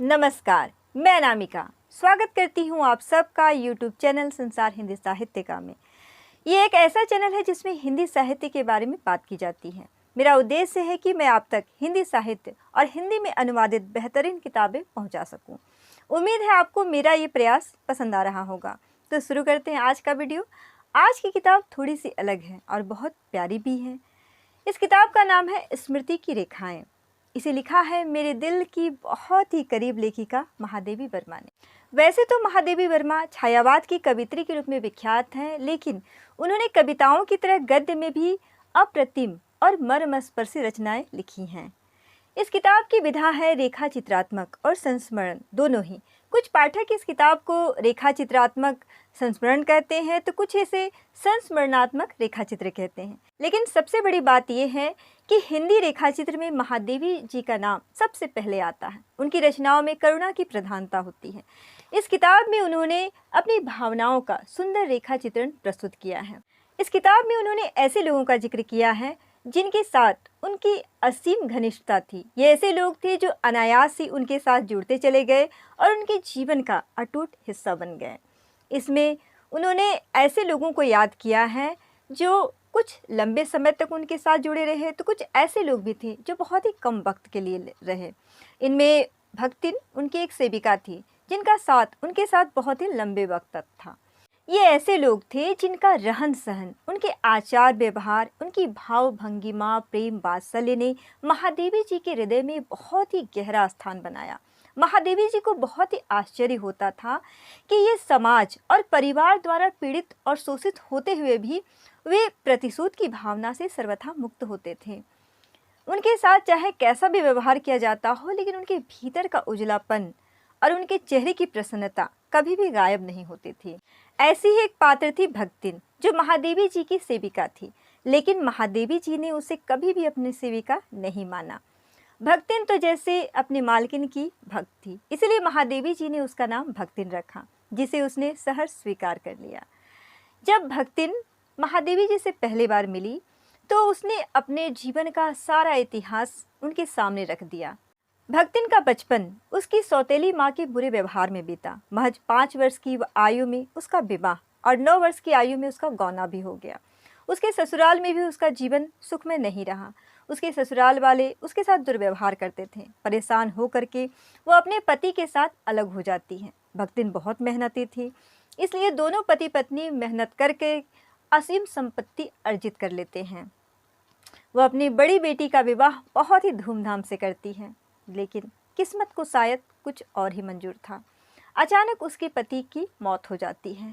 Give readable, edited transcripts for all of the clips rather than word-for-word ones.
नमस्कार, मैं अनामिका स्वागत करती हूँ आप सबका यूट्यूब चैनल संसार हिंदी साहित्यिका में। ये एक ऐसा चैनल है जिसमें हिंदी साहित्य के बारे में बात की जाती है। मेरा उद्देश्य है कि मैं आप तक हिंदी साहित्य और हिंदी में अनुवादित बेहतरीन किताबें पहुँचा सकूँ। उम्मीद है आपको मेरा ये प्रयास पसंद आ रहा होगा। तो शुरू करते हैं आज का वीडियो। आज की किताब थोड़ी सी अलग है और बहुत प्यारी भी है। इस किताब का नाम है स्मृति की रेखाएं। इसे लिखा है मेरे दिल की बहुत ही करीब लेखिका महादेवी वर्मा ने। वैसे तो महादेवी वर्मा छायावाद की कवित्री के रूप में विख्यात हैं, लेकिन उन्होंने कविताओं की तरह गद्य में भी अप्रतिम और मर्मस्पर्शी रचनाएं लिखी हैं। इस किताब की विधा है रेखा चित्रात्मक और संस्मरण दोनों ही। कुछ पाठक इस किताब को रेखा चित्रात्मक संस्मरण कहते हैं तो कुछ इसे संस्मरणात्मक रेखाचित्र कहते हैं। लेकिन सबसे बड़ी बात यह है कि हिंदी रेखाचित्र में महादेवी जी का नाम सबसे पहले आता है। उनकी रचनाओं में करुणा की प्रधानता होती है। इस किताब में उन्होंने अपनी भावनाओं का सुंदर रेखाचित्रण प्रस्तुत किया है। इस किताब में उन्होंने ऐसे लोगों का जिक्र किया है जिनके साथ उनकी असीम घनिष्ठता थी। ये ऐसे लोग थे जो अनायास ही उनके साथ जुड़ते चले गए और उनके जीवन का अटूट हिस्सा बन गए। इसमें उन्होंने ऐसे लोगों को याद किया है जो कुछ लंबे समय तक उनके साथ जुड़े रहे, तो कुछ ऐसे लोग भी थे जो बहुत ही कम वक्त के लिए रहे। इनमें भक्तिन उनकी एक सेविका थी जिनका साथ उनके साथ बहुत ही लंबे वक्त तक था। ये ऐसे लोग थे जिनका रहन सहन, उनके आचार व्यवहार, उनकी भाव भंगिमा, प्रेम वात्सल्य ने महादेवी जी के हृदय में बहुत ही गहरा स्थान बनाया। महादेवी जी को बहुत ही आश्चर्य होता था कि ये समाज और परिवार द्वारा पीड़ित और शोषित होते हुए भी वे प्रतिशोध की भावना से सर्वथा मुक्त होते थे। उनके साथ चाहे कैसा भी व्यवहार किया जाता हो, लेकिन उनके भीतर का उजलापन और उनके चेहरे की प्रसन्नता कभी भी गायब नहीं होती थी। ऐसी ही एक पात्र थी भक्तिन, जो महादेवी जी की सेविका थी, लेकिन महादेवी जी ने उसे कभी भी अपनी सेविका नहीं माना। भक्तिन तो जैसे अपनी मालकिन की भक्त थी, इसलिए महादेवी जी ने उसका नाम भक्तिन रखा, जिसे उसने सहर्ष स्वीकार कर लिया। जब भक्तिन महादेवी जी से पहली बार मिली तो उसने अपने जीवन का सारा इतिहास उनके सामने रख दिया। भक्तिन का बचपन उसकी सौतेली माँ के बुरे व्यवहार में बीता। महज 5 वर्ष की आयु में उसका विवाह और 9 वर्ष की आयु में उसका गौना भी हो गया। उसके ससुराल में भी उसका जीवन सुखमय नहीं रहा। उसके ससुराल वाले उसके साथ दुर्व्यवहार करते थे। परेशान होकर के वो अपने पति के साथ अलग हो जाती हैं। भक्तिन बहुत मेहनती थी, इसलिए दोनों पति पत्नी मेहनत करके असीम संपत्ति अर्जित कर लेते हैं। वह अपनी बड़ी बेटी का विवाह बहुत ही धूमधाम से करती हैं, लेकिन किस्मत को शायद कुछ और ही मंजूर था। अचानक उसके पति की मौत हो जाती है।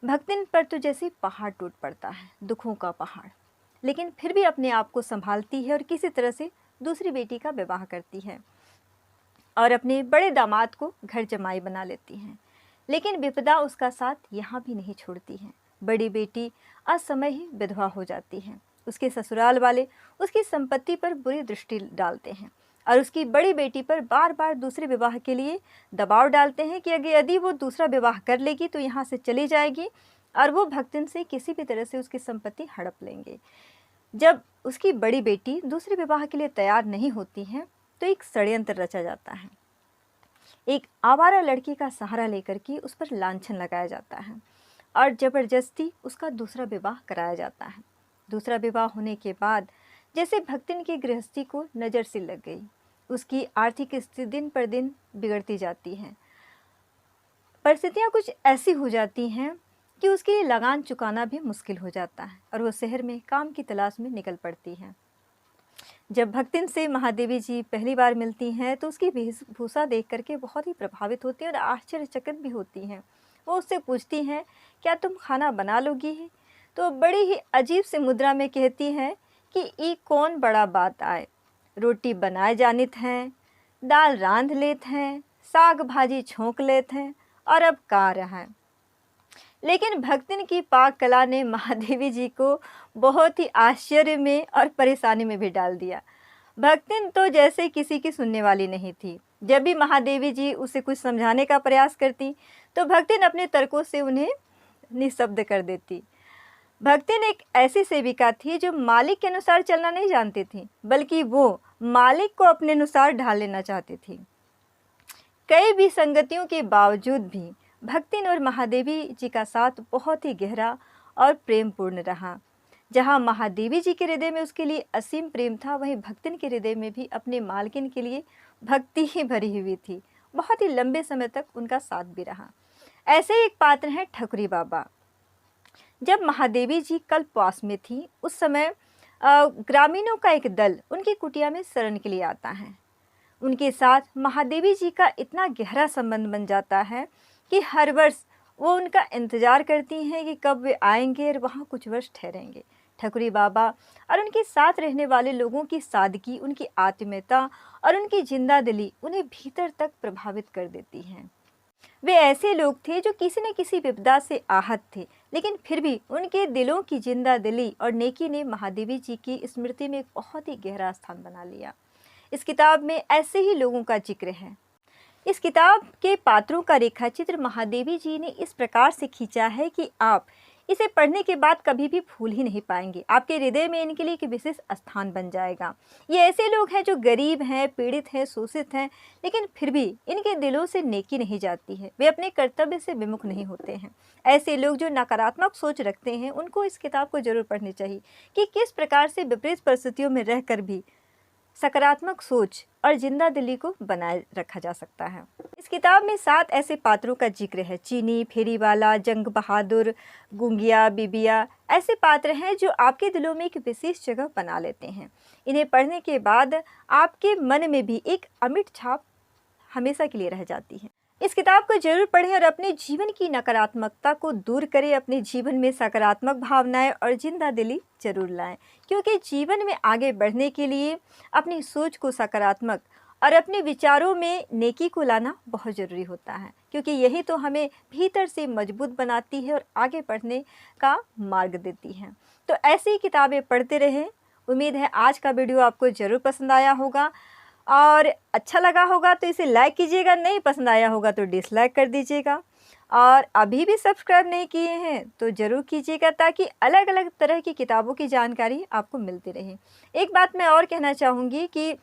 भक्तिन पर तो जैसे पहाड़ टूट पड़ता है, दुखों का पहाड़। लेकिन फिर भी अपने आप को संभालती है और किसी तरह से दूसरी बेटी का विवाह करती है और अपने बड़े दामाद को घर जमाई बना लेती हैं। लेकिन विपदा उसका साथ यहाँ भी नहीं छोड़ती है। बड़ी बेटी असमय ही विधवा हो जाती है। उसके ससुराल वाले उसकी संपत्ति पर बुरी दृष्टि डालते हैं और उसकी बड़ी बेटी पर बार बार दूसरे विवाह के लिए दबाव डालते हैं कि अगर यदि वो दूसरा विवाह कर लेगी तो यहाँ से चली जाएगी और वो भक्तिन से किसी भी तरह से उसकी संपत्ति हड़प लेंगे। जब उसकी बड़ी बेटी दूसरे विवाह के लिए तैयार नहीं होती है तो एक षड्यंत्र रचा जाता है। एक आवारा लड़की का सहारा लेकर के उस पर लांछन लगाया जाता है और जबरदस्ती उसका दूसरा विवाह कराया जाता है। दूसरा विवाह होने के बाद जैसे भक्तिन की गृहस्थी को नज़र से लग गई। उसकी आर्थिक स्थिति दिन पर दिन बिगड़ती जाती है। परिस्थितियाँ कुछ ऐसी हो जाती हैं कि उसके लिए लगान चुकाना भी मुश्किल हो जाता है और वो शहर में काम की तलाश में निकल पड़ती है। जब भक्तिन से महादेवी जी पहली बार मिलती हैं तो उसकी वेशभूषा देख करके बहुत ही प्रभावित होती हैं और आश्चर्यचकित भी होती हैं। वो उससे पूछती हैं, क्या तुम खाना बना लोगी? तो बड़ी ही अजीब सी मुद्रा में कहती हैं कि ई कौन बड़ा बात आए, रोटी बनाए जानित हैं, दाल रांध लेत हैं, साग भाजी छोंक लेत हैं और अब का रहा है। लेकिन भक्तिन की पाक कला ने महादेवी जी को बहुत ही आश्चर्य में और परेशानी में भी डाल दिया। भक्तिन तो जैसे किसी की सुनने वाली नहीं थी। जब भी महादेवी जी उसे कुछ समझाने का प्रयास करती तो भक्तिन अपने तर्कों से उन्हें निःशब्द कर देती। भक्तिन एक ऐसी सेविका थी जो मालिक के अनुसार चलना नहीं जानती थी, बल्कि वो मालिक को अपने अनुसार ढाल लेना चाहती थी। कई विसंगतियों के बावजूद भी भक्तिन और महादेवी जी का साथ बहुत ही गहरा और प्रेमपूर्ण रहा। जहाँ महादेवी जी के हृदय में उसके लिए असीम प्रेम था, वहीं भक्तिन के हृदय में भी अपने मालकिन के लिए भक्ति ही भरी हुई थी। बहुत ही लंबे समय तक उनका साथ भी रहा। ऐसे ही एक पात्र हैं ठकुरी बाबा। जब महादेवी जी कल्पवास में थी, उस समय ग्रामीणों का एक दल उनकी कुटिया में शरण के लिए आता है। उनके साथ महादेवी जी का इतना गहरा संबंध बन जाता है कि हर वर्ष वो उनका इंतज़ार करती हैं कि कब वे आएंगे और वहाँ कुछ वर्ष ठहरेंगे। ठकुरी बाबा और उनके साथ रहने वाले लोगों की सादगी, उनकी आत्मीयता और उनकी जिंदा दिली उन्हें भीतर तक प्रभावित कर देती हैं। वे ऐसे लोग थे जो किसी न किसी विपदा से आहत थे, लेकिन फिर भी उनके दिलों की जिंदा दिली और नेकी ने महादेवी जी की स्मृति में एक बहुत ही गहरा स्थान बना लिया। इस किताब में ऐसे ही लोगों का जिक्र है। इस किताब के पात्रों का रेखाचित्र महादेवी जी ने इस प्रकार से खींचा है कि आप इसे पढ़ने के बाद कभी भी भूल ही नहीं पाएंगे। आपके हृदय में इनके लिए एक विशेष स्थान बन जाएगा। ये ऐसे लोग हैं जो गरीब हैं, पीड़ित हैं, शोषित हैं, लेकिन फिर भी इनके दिलों से नेकी नहीं जाती है। वे अपने कर्तव्य से विमुख नहीं होते हैं। ऐसे लोग जो नकारात्मक सोच रखते हैं, उनको इस किताब को जरूर पढ़नी चाहिए कि किस प्रकार से विपरीत परिस्थितियों में रहकर भी सकारात्मक सोच और जिंदा दिली को बनाए रखा जा सकता है। इस किताब में 7 ऐसे पात्रों का जिक्र है। चीनी, फेरीवाला, जंग बहादुर, गुंगिया, बिबिया ऐसे पात्र हैं जो आपके दिलों में एक विशेष जगह बना लेते हैं। इन्हें पढ़ने के बाद आपके मन में भी एक अमिट छाप हमेशा के लिए रह जाती है। इस किताब को जरूर पढ़ें और अपने जीवन की नकारात्मकता को दूर करें। अपने जीवन में सकारात्मक भावनाएं और जिंदा दिली जरूर लाएं, क्योंकि जीवन में आगे बढ़ने के लिए अपनी सोच को सकारात्मक और अपने विचारों में नेकी को लाना बहुत ज़रूरी होता है, क्योंकि यही तो हमें भीतर से मजबूत बनाती है और आगे बढ़ने का मार्ग देती है। तो ऐसी ही किताबें पढ़ते रहें। उम्मीद है आज का वीडियो आपको ज़रूर पसंद आया होगा और अच्छा लगा होगा तो इसे लाइक कीजिएगा, नहीं पसंद आया होगा तो डिसलाइक कर दीजिएगा। और अभी भी सब्सक्राइब नहीं किए हैं तो ज़रूर कीजिएगा, ताकि अलग अलग तरह की किताबों की जानकारी आपको मिलती रहे। एक बात मैं और कहना चाहूँगी कि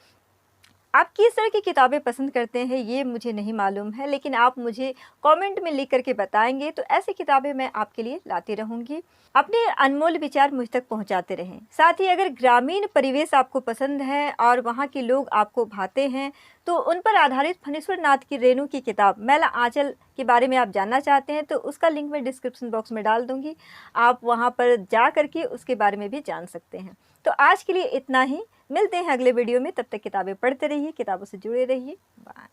आप किस तरह की किताबें पसंद करते हैं ये मुझे नहीं मालूम है, लेकिन आप मुझे कमेंट में लिख करके बताएंगे तो ऐसी किताबें मैं आपके लिए लाती रहूँगी। अपने अनमोल विचार मुझ तक पहुँचाते रहें। साथ ही अगर ग्रामीण परिवेश आपको पसंद है और वहाँ के लोग आपको भाते हैं तो उन पर आधारित फणीश्वर नाथ की रेणु की किताब मैला आंचल के बारे में आप जानना चाहते हैं तो उसका लिंक मैं डिस्क्रिप्शन बॉक्स में डाल दूँगी। आप वहाँ पर जा करके उसके बारे में भी जान सकते हैं। तो आज के लिए इतना ही। मिलते हैं अगले वीडियो में, तब तक किताबें पढ़ते रहिए, किताबों से जुड़े रहिए। बाय।